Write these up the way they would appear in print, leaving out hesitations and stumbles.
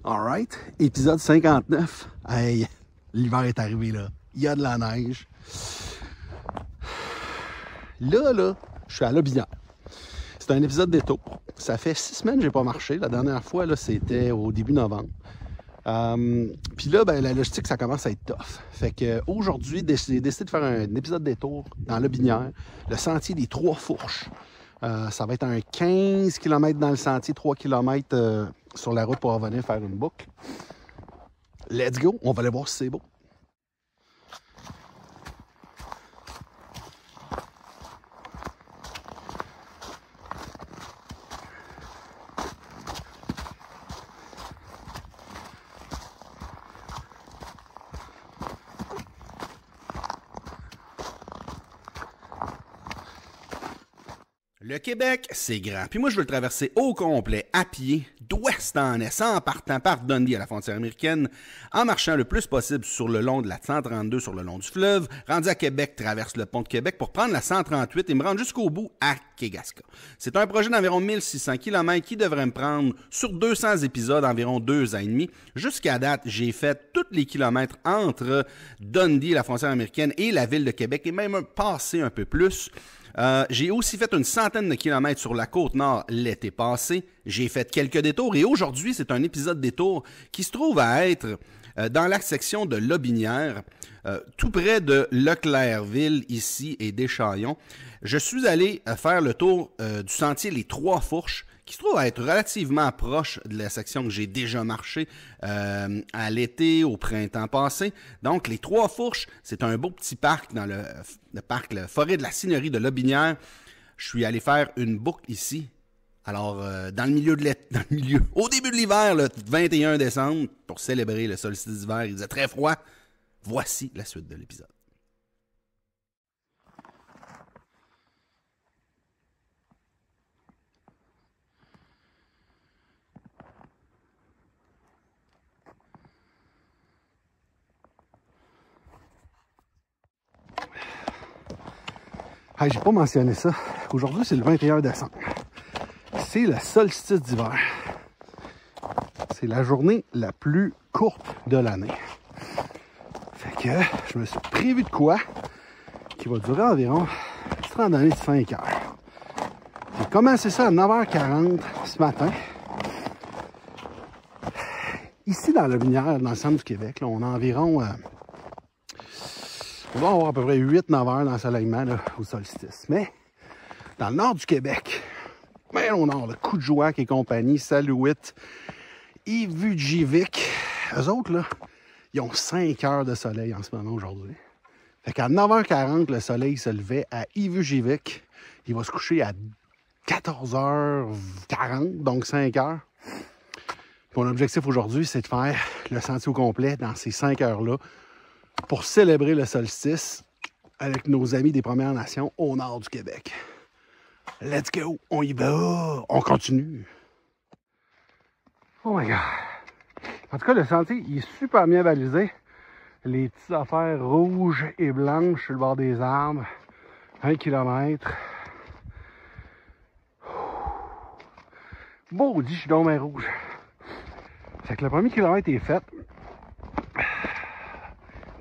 Alright, épisode 59. Hey, l'hiver est arrivé là. Il y a de la neige. Là, je suis à Lobinière. C'est un épisode d'étau. Ça fait 6 semaines que j'ai pas marché. La dernière fois, là, c'était au début novembre. Puis là, ben, la logistique, ça commence à être tough. Fait que aujourd'hui, j'ai décidé de faire un épisode d'étour dans Lobinière, le sentier des Trois Fourches. Ça va être un 15 km dans le sentier, 3 km sur la route pour revenir faire une boucle. Let's go, on va aller voir si c'est beau. Le Québec, c'est grand. Puis moi, je veux le traverser au complet, à pied, d'ouest en est, en partant par Dundee à la frontière américaine, en marchant le plus possible sur le long de la 132, sur le long du fleuve. Rendu à Québec, traverse le pont de Québec pour prendre la 138 et me rendre jusqu'au bout à Kegaska. C'est un projet d'environ 1600 km qui devrait me prendre, sur 200 épisodes, environ 2 ans et demi. Jusqu'à date, j'ai fait tous les kilomètres entre Dundee, la frontière américaine, et la ville de Québec, et même passé un peu plus. J'ai aussi fait une centaine de kilomètres sur la côte nord l'été passé. J'ai fait quelques détours et aujourd'hui, c'est un épisode détour qui se trouve à être dans la section de Lobinière, tout près de Leclercville, ici, et Deschaillons. Je suis allé faire le tour du sentier Les Trois Fourches, qui se trouve à être relativement proche de la section que j'ai déjà marché à l'été, au printemps passé. Donc, les Trois Fourches, c'est un beau petit parc dans le parc, la forêt de la Seigneurie de Lobinière. Je suis allé faire une boucle ici. Alors, dans le milieu de l'été, au début de l'hiver, le 21 décembre, pour célébrer le solstice d'hiver, il faisait très froid. Voici la suite de l'épisode. Hey, j'ai pas mentionné ça. Aujourd'hui, c'est le 21 décembre. C'est le solstice d'hiver. C'est la journée la plus courte de l'année. Fait que je me suis prévu de quoi qui va durer environ 30 années de 5 heures. J'ai commencé ça à 9h40 ce matin. Ici, dans Lobinière, dans le centre du Québec, là, on a environ... on va avoir à peu près 8-9 heures d'ensoleillement au solstice. Mais dans le nord du Québec, bien au nord, le Coudjouac et compagnie, Salouit, Ivujivik, eux autres, là, ils ont 5 heures de soleil en ce moment aujourd'hui. Fait qu'à 9h40, le soleil se levait à Ivujivik. Il va se coucher à 14h40, donc 5 heures. Mon objectif aujourd'hui, c'est de faire le sentier au complet dans ces 5 heures-là pour célébrer le solstice avec nos amis des Premières Nations au nord du Québec. Let's go! On y va! On continue! Oh my God! En tout cas, le sentier, il est super bien balisé. Les petites affaires rouges et blanches sur le bord des arbres. 1 km. Maudit, je suis dans mes rouges. Fait que le premier kilomètre est fait.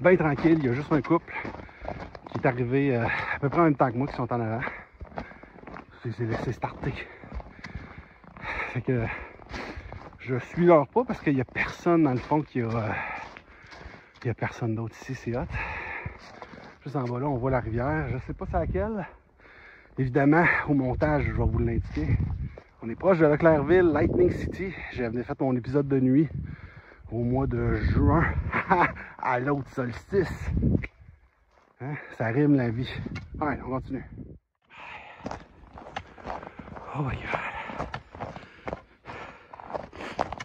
Bien tranquille, il y a juste un couple qui est arrivé à peu près en même temps que moi qui sont en avant. Je les ai laissés starter. Fait que je suis leur pas parce qu'il n'y a personne dans le fond qui a... il n'y a personne d'autre ici, c'est hot. Juste en bas là, on voit la rivière. Je sais pas c'est laquelle. Évidemment, au montage, je vais vous l'indiquer. On est proche de Leclercville, Lightning City. J'avais fait mon épisode de nuit au mois de juin à l'autre solstice. Hein? Ça rime la vie. Ouais, on continue. Oh my God.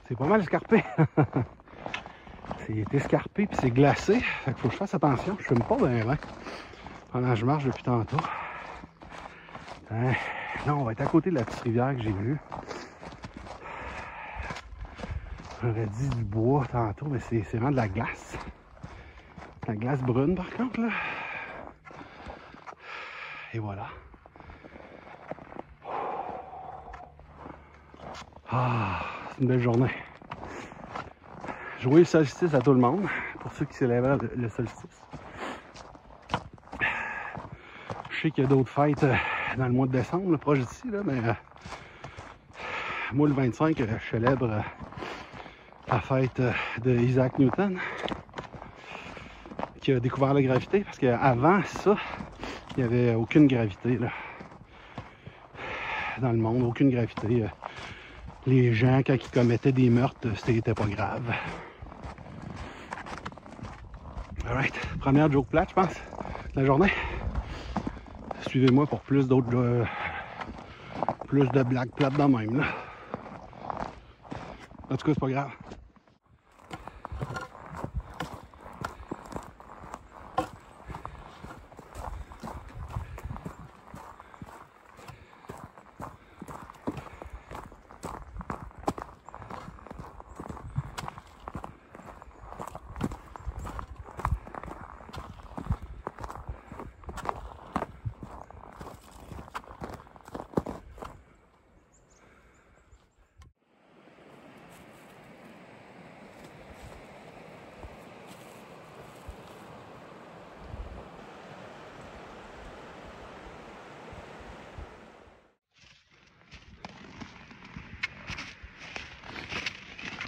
C'est pas mal escarpé. C'est escarpé puis c'est glacé. Fait qu'il faut que je fasse attention. Je fume pas bien pendant que je marche depuis tantôt. Hein? Là, on va être à côté de la petite rivière que j'ai vue. J'aurais dit du bois tantôt, mais c'est vraiment de la glace. La glace brune, par contre, là. Et voilà. Ah, c'est une belle journée. Jouer le solstice à tout le monde, pour ceux qui célèbrent le solstice. Je sais qu'il y a d'autres fêtes dans le mois de décembre, là, proche d'ici, là, mais moi, le 25, je célèbre la fête de Isaac Newton, qui a découvert la gravité, parce qu'avant ça, il n'y avait aucune gravité là, dans le monde, aucune gravité. Les gens, quand ils commettaient des meurtres, c'était pas grave. Alright, première joke plate, je pense, de la journée. Suivez-moi pour plus d'autres, plus de blagues plates de même, là. En tout cas, c'est pas grave.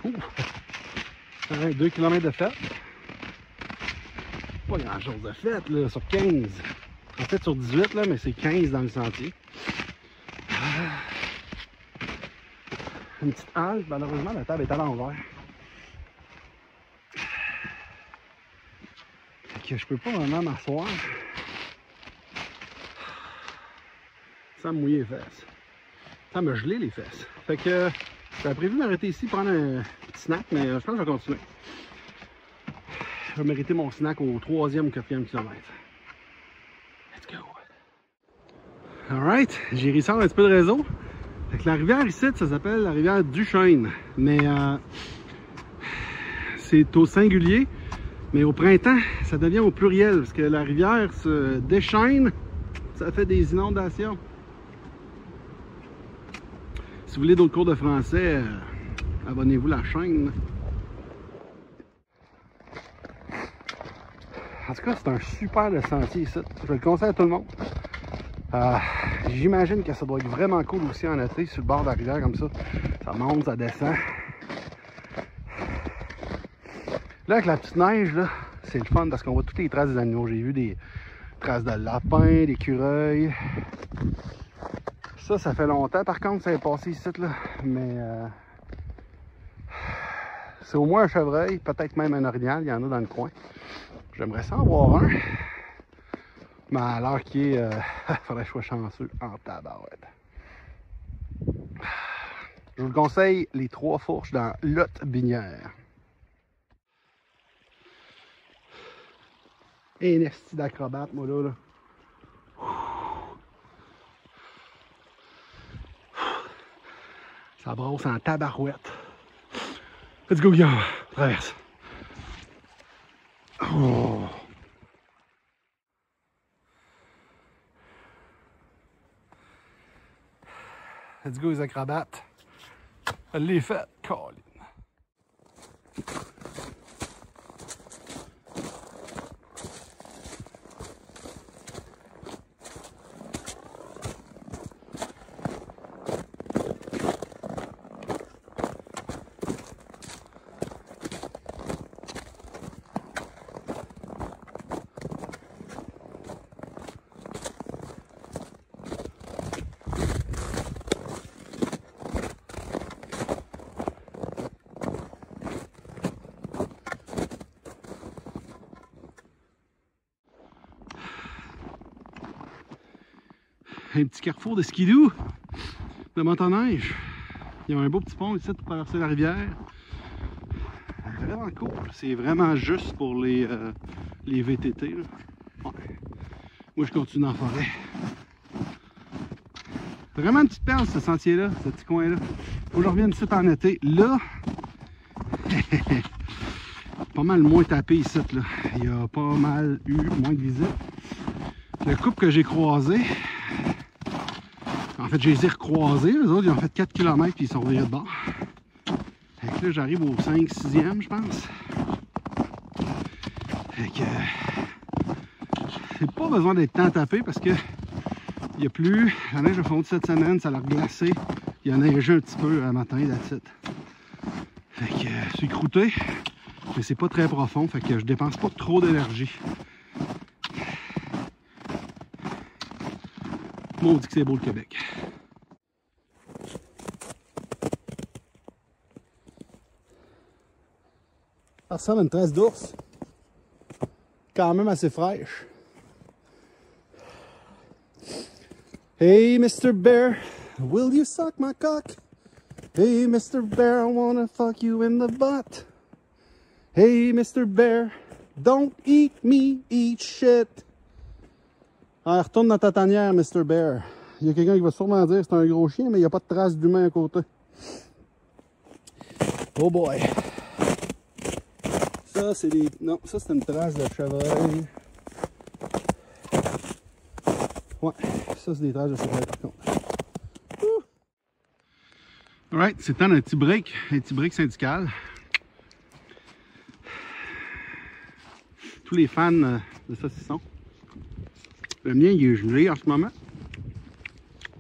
Ouh. 2 km de fête. Pas grand chose de fête là, sur 15. En fait sur 18 là, mais c'est 15 dans le sentier. Une petite halte, malheureusement la table est à l'envers. Fait que je peux pas vraiment m'asseoir sans me mouiller les fesses. Sans me geler les fesses. Fait que j'avais prévu de m'arrêter ici, prendre un petit snack, mais je pense que je vais continuer. Je vais mériter mon snack au 3e ou 4e kilomètre. Let's go! Alright, j'ai réussi à avoir un petit peu de réseau. Fait que la rivière ici, ça s'appelle la rivière Duchesne. Mais c'est au singulier. Mais au printemps, ça devient au pluriel. Parce que la rivière se déchaîne, ça fait des inondations. Si vous voulez d'autres cours de français, abonnez-vous à la chaîne. En tout cas, c'est un super sentier ici. Je le conseille à tout le monde. J'imagine que ça doit être vraiment cool aussi en été, sur le bord de la rivière comme ça. Ça monte, ça descend. Là, avec la petite neige, là, c'est le fun parce qu'on voit toutes les traces des animaux. J'ai vu des traces de lapins, d'écureuils. Ça fait longtemps. Par contre, ça est passé ici, là. Mais c'est au moins un chevreuil, peut-être même un orignal. Il y en a dans le coin. J'aimerais ça en voir un. Mais à l'heure qui est, faudrait que je sois chanceux en tabarouette. Je vous conseille les 3 fourches dans Lotte-Binière. Et un esti d'acrobate, moi là. Ça brosse en tabarouette. Let's go, Guillaume. Traverse. Oh. Let's go, les acrobates. Elle l'est faite, Colin. Un petit carrefour de skidoo, de motoneige. Il y a un beau petit pont ici pour traverser la rivière. C'est vraiment cool. C'est vraiment juste pour les VTT. Là. Ouais. Moi, je continue dans la forêt. C'est vraiment une petite perle, ce sentier-là, ce petit coin-là. Faut que je revienne ici en été. Là, pas mal moins tapé ici. Là. Il y a pas mal eu moins de visites. Le couple que j'ai croisé, en fait, je les ai recroisés. Eux autres, ils ont fait 4 km et ils sont revirés de bord. Fait que là, j'arrive au 5-6e, je pense. Fait que c'est pas besoin d'être tant tapé parce que il y a plus. La neige a fondu cette semaine, ça l'a glacé. Il y a neigé un petit peu à matin, that's it. Fait que c'est croûté, mais c'est pas très profond, fait que je dépense pas trop d'énergie. Moi, on dit que c'est beau le Québec. Ça ressemble à une tresse d'ours. Quand même assez fraîche. Hey, Mr. Bear, will you suck my cock? Hey, Mr. Bear, I wanna fuck you in the butt. Hey, Mr. Bear, don't eat me, eat shit. Ah, retourne dans ta tanière, Mr. Bear. Il y a quelqu'un qui va sûrement dire que c'est un gros chien, mais il n'y a pas de trace d'humain à côté. Oh boy. Ça, c'est des... Non, ça, c'est une trace de chevreuil. Ouais, ça, c'est des traces de chevreuil, par contre. Alright, c'est temps d'un petit break syndical. Tous les fans de saucissons. Le mien, il est gelé en ce moment.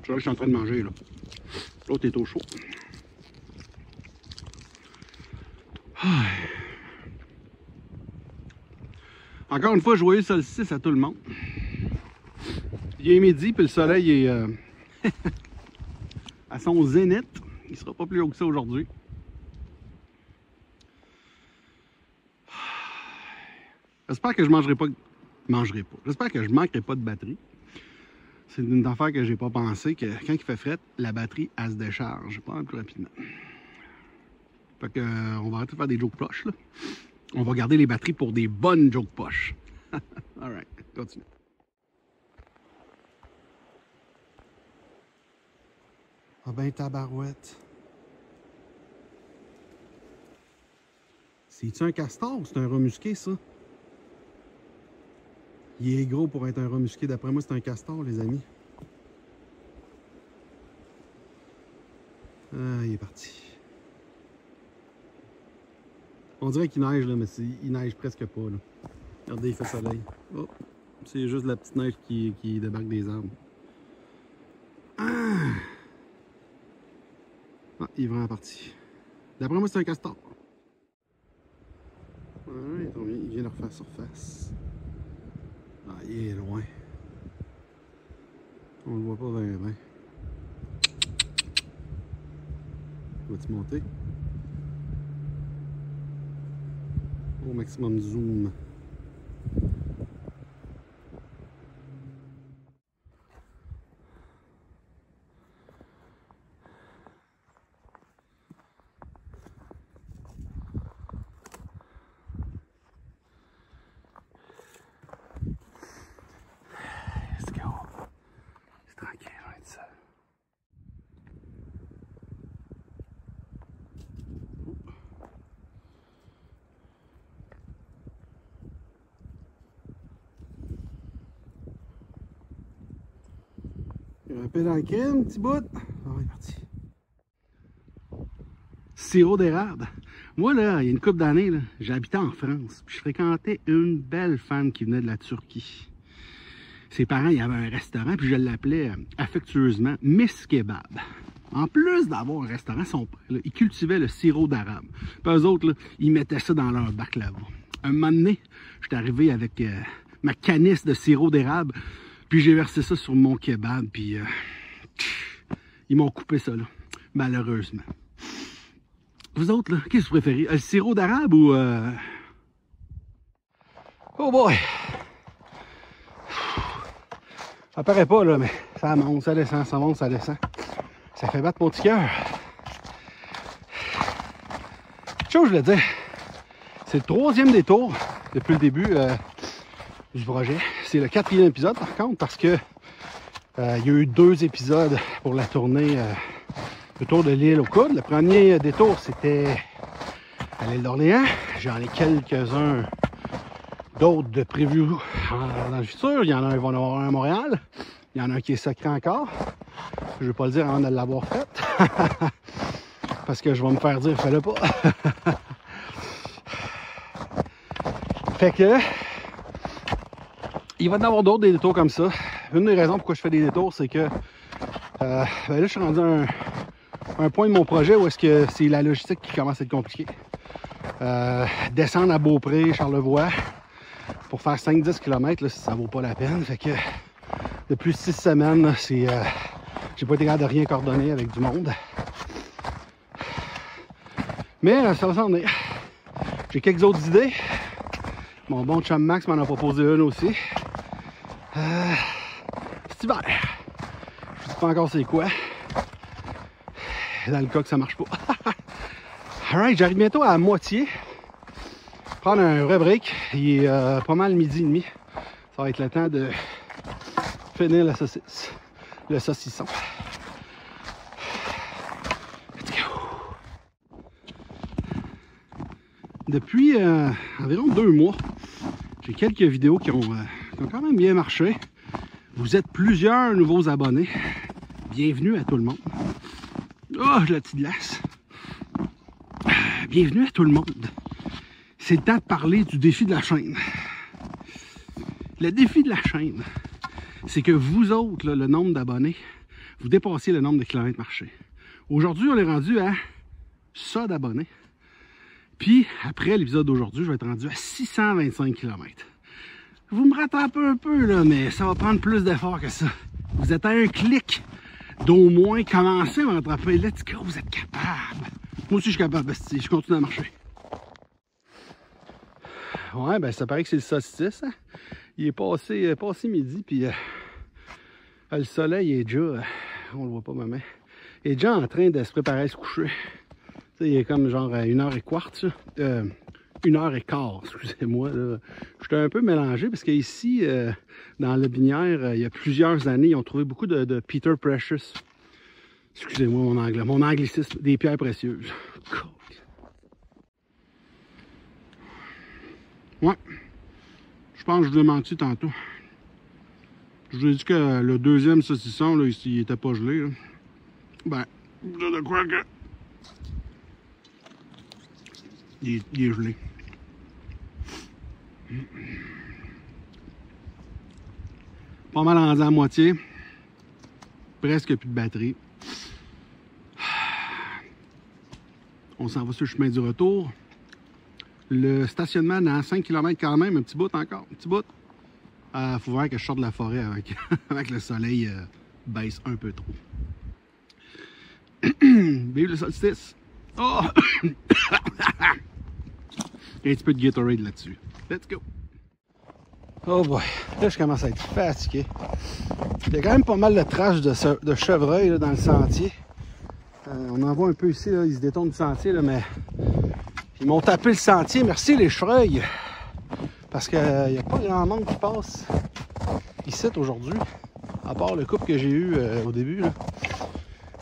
C'est là que je suis en train de manger, là. L'autre est au chaud. Encore une fois, joyeux solstice à tout le monde. Il est midi, puis le soleil est à son zénith. Il sera pas plus haut que ça aujourd'hui. J'espère que je mangerai pas. J'espère que je manquerai pas de batterie. C'est une affaire que j'ai pas pensé, que quand il fait fret, la batterie, elle se décharge pas plus rapidement. Fait que, on va arrêter de faire des jokes poches, là. On va garder les batteries pour des bonnes jokes poches. Alright, continue. Ah ben tabarouette. C'est-tu un castor ou c'est un rat musqué, ça? Il est gros pour être un rat musqué. D'après moi, c'est un castor, les amis. Ah, il est parti. On dirait qu'il neige, là, mais il neige presque pas, là. Regardez, il fait soleil. Oh, c'est juste la petite neige qui débarque des arbres. Ah! Ah, il est vraiment parti. D'après moi, c'est un castor. Ouais, il vient de refaire surface. Ah, il est loin. On le voit pas bien. Va-tu monter? Au maximum zoom. Let's go. C'est tranquille, on va être seul. Un peu dans le crème, petit bout. Ah, il est parti. Sirop d'érable. Moi, là, il y a une couple d'années, j'habitais en France. Puis je fréquentais une belle femme qui venait de la Turquie. Ses parents, il y avait un restaurant, puis je l'appelais affectueusement Miss Kebab. En plus d'avoir un restaurant, son père, là, il cultivait le sirop d'érable. Puis eux autres, là, ils mettaient ça dans leur baklava. Un moment donné, j'étais arrivé avec ma canisse de sirop d'érable. Puis j'ai versé ça sur mon kebab, puis ils m'ont coupé ça, là, malheureusement. Vous autres, là, qu'est-ce que vous préférez? Le sirop d'érable ou... Oh boy! Ça paraît pas, là, mais ça monte, ça descend, ça monte, ça descend. Ça fait battre mon petit cœur. Chose, je voulais dire, c'est le 3e détour depuis le début du projet. C'est le 4e épisode, par contre, parce que il y a eu 2 épisodes pour la tournée le tour de l'île aux Coudes. Le premier détour, c'était à l'île d'Orléans. J'en ai quelques-uns d'autres de prévus dans le futur. Il y en a un qui va en avoir un à Montréal. Il y en a un qui est secret encore. Je ne vais pas le dire avant de l'avoir fait. parce que je vais me faire dire fais-le pas. Fait que il va y en avoir d'autres des détours comme ça. Une des raisons pourquoi je fais des détours, c'est que ben là je suis rendu à un point de mon projet où est-ce que c'est la logistique qui commence à être compliquée. Descendre à Beaupré, Charlevoix pour faire 5-10 km, là, ça vaut pas la peine. Fait que depuis 6 semaines, c'est j'ai pas été capable de rien coordonner avec du monde. Mais ça va s'en venir. J'ai quelques autres idées. Mon bon chum Max m'en a proposé une aussi. C'est hiver. Je sais pas encore c'est quoi. Dans le cas que ça marche pas. Alright, j'arrive bientôt à la moitié. Prendre un vrai break. Il est pas mal midi et demi. Ça va être le temps de finir la saucisse. Le saucisson. Let's go. Depuis environ 2 mois, j'ai quelques vidéos qui ont quand même bien marché. Vous êtes plusieurs nouveaux abonnés. Bienvenue à tout le monde. Oh, la petite glace. Bienvenue à tout le monde. C'est le temps de parler du défi de la chaîne. Le défi de la chaîne, c'est que vous autres, là, le nombre d'abonnés, vous dépassez le nombre de kilomètres marchés. Aujourd'hui, on est rendu à ça d'abonnés. Puis, après l'épisode d'aujourd'hui, je vais être rendu à 625 km. Vous me rattrapez un peu, là, mais ça va prendre plus d'efforts que ça. Vous êtes à un clic d'au moins commencer à me rattraper. Let's go, vous êtes capable. Moi aussi, je suis capable, je continue à marcher. Ouais, ben ça paraît que c'est le solstice. Hein? Il est passé midi, puis le soleil est déjà, on le voit pas, maman, il est déjà en train de se préparer à se coucher. Il est comme genre à 1h15, 1h15, excusez-moi. J'étais un peu mélangé parce qu'ici, dans la Binière, il y a plusieurs années, ils ont trouvé beaucoup de Peter Precious. Excusez-moi mon anglais, mon anglicisme, des pierres précieuses. Ouais, je pense que je vous ai menti tantôt. Je vous ai dit que le deuxième saucisson, là, ici, il était pas gelé. Là. Ben, de quoi que... Il est gelé. Pas mal rendu à moitié. Presque plus de batterie. On s'en va sur le chemin du retour. Le stationnement dans 5 km quand même, un petit bout encore, un petit bout. Faut voir que je sorte de la forêt avec, avec le soleil baisse un peu trop. Vive le solstice! Oh! Il y a un petit peu de Gatorade là-dessus. Let's go! Oh boy, là je commence à être fatigué. Il y a quand même pas mal de traces de chevreuil là, dans le sentier. On en voit un peu ici, là, ils se détournent du sentier, là, mais ils m'ont tapé le sentier. Merci les chevreuils! Parce qu'il n'y a pas grand monde qui passe ici aujourd'hui, à part le couple que j'ai eu au début. Là.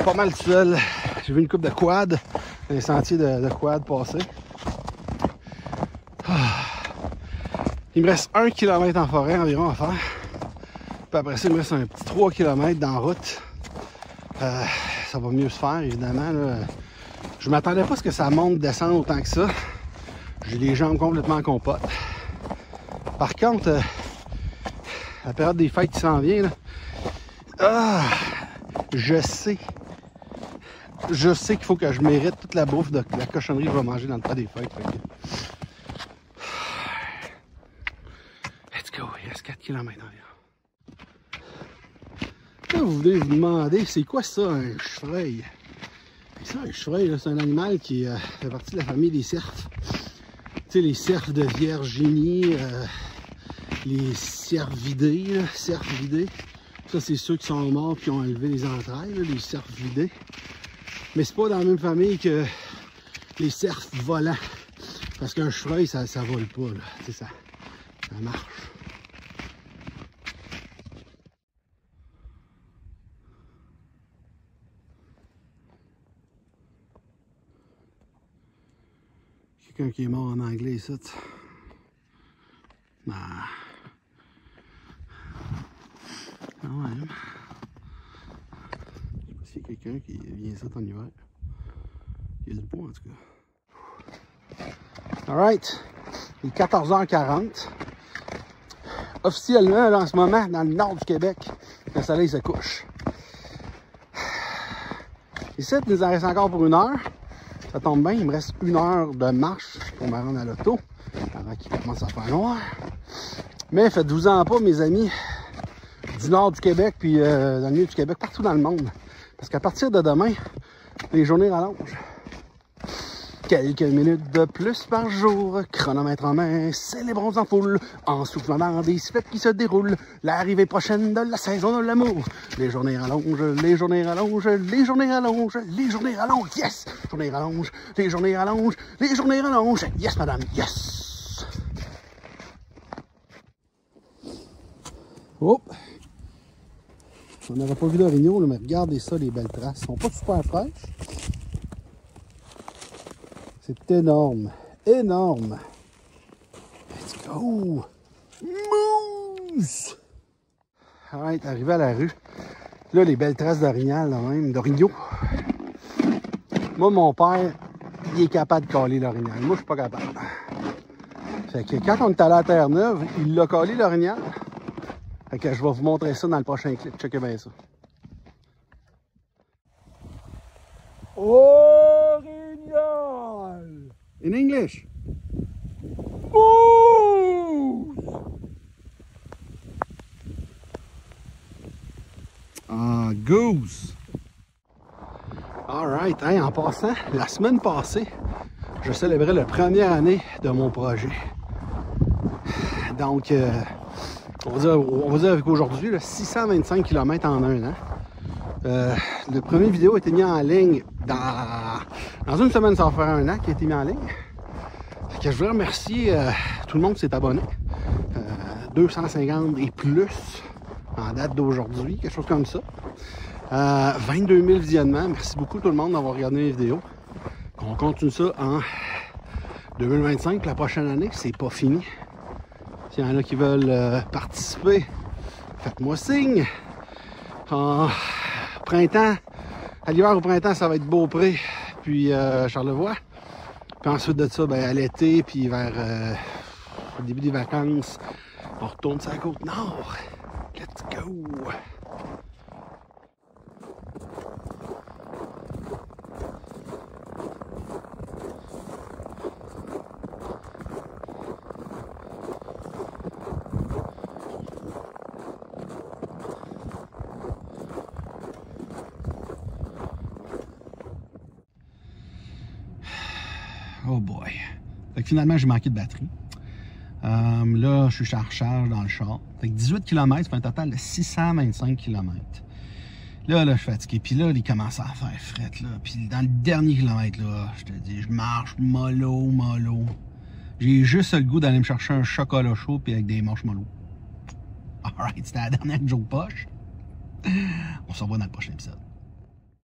Pas mal tout seul. J'ai vu une couple de quad, un sentier de quad passer. Il me reste 1 km en forêt environ à faire. Puis après ça, il me reste un petit 3 km dans la route. Ça va mieux se faire, évidemment. Là. Je m'attendais pas à ce que ça monte, descende autant que ça. J'ai les jambes complètement en compote. Par contre, la période des fêtes qui s'en vient, là, je sais qu'il faut que je mérite toute la bouffe de la cochonnerie que je vais manger dans le temps des fêtes. Let's go, il reste 4 km environ. Là, vous voulez vous demander, c'est quoi ça, un chevreuil? Ça, un chevreuil, c'est un animal qui fait partie de la famille des cerfs. Tu sais, les cerfs de Virginie, les cervidés, ça c'est ceux qui sont morts et qui ont enlevé les entrailles, là, les cervidés. Mais c'est pas dans la même famille que les cerfs volants. Parce qu'un chevreuil, ça vole pas, là. C'est ça. Ça marche. Quelqu'un qui est mort en anglais, ça. Bah. Ah ouais. Je sais pas s'il y a quelqu'un qui vient ça en hiver. Il y a du beau en tout cas. Alright. Il est 14h40. Officiellement, là, en ce moment, dans le nord du Québec, le soleil se couche. Ici, il nous en reste encore pour 1 heure. Ça tombe bien, il me reste 1 heure de marche pour me rendre à l'auto, avant qu'il commence à faire noir. Mais faites-vous-en pas, mes amis, du nord du Québec, puis dans le milieu du Québec, partout dans le monde. Parce qu'à partir de demain, les journées rallongent. Quelques minutes de plus par jour, chronomètre en main, célébrons en foule, en soufflant dans des sifflettes qui se déroulent, l'arrivée prochaine de la saison de l'amour. Les journées rallongent, les journées rallongent, les journées rallongent, les journées rallongent, yes! Les journées rallongent, les journées rallongent, les journées rallongent, yes madame, yes! Oh! On n'aurait pas vu l'orignal, mais regardez ça, les belles traces. Ils sont pas super fraîches. C'est énorme. Énorme. Let's go. Mousse. Alright, arrivé à la rue. Là, les belles traces d'orignal, là même, d'orignal. Moi, mon père, il est capable de caler l'orignal. Moi, je suis pas capable. Fait que quand on est allé à Terre-Neuve, il l'a calé l'orignal. Fait que je vais vous montrer ça dans le prochain clip. Checkez bien ça. Orignal! In English. Moose! Ah, goose! Alright, hein, en passant, la semaine passée, je célébrais la première année de mon projet. Donc, on va dire avec aujourd'hui 625 km en 1 an. Le premier vidéo a été mis en ligne dans une semaine, ça va faire 1 an qu'il a été mis en ligne. Fait que je voudrais remercier tout le monde qui s'est abonné. 250 et plus en date d'aujourd'hui, quelque chose comme ça. 22 000 visionnements. Merci beaucoup tout le monde d'avoir regardé mes vidéos. On continue ça en 2025. La prochaine année, c'est pas fini. S'il y en a qui veulent participer, faites-moi signe. En printemps, à l'hiver au printemps, ça va être Beaupré, puis Charlevoix. Puis ensuite de ça, ben, à l'été, puis vers au début des vacances, on retourne sur la côte nord. Let's go! Oh boy. Fait que finalement, j'ai manqué de batterie. Là, je suis en recharge dans le char. Fait que 18 km, ça fait un total de 625 km. Là, je suis fatigué. Puis là, il commence à faire fret. Là. Puis dans le dernier kilomètre, là, je te dis, je marche mollo. J'ai juste le goût d'aller me chercher un chocolat chaud puis avec des marshmallows. Alright, c'était la dernière joke poche. On se revoit dans le prochain épisode.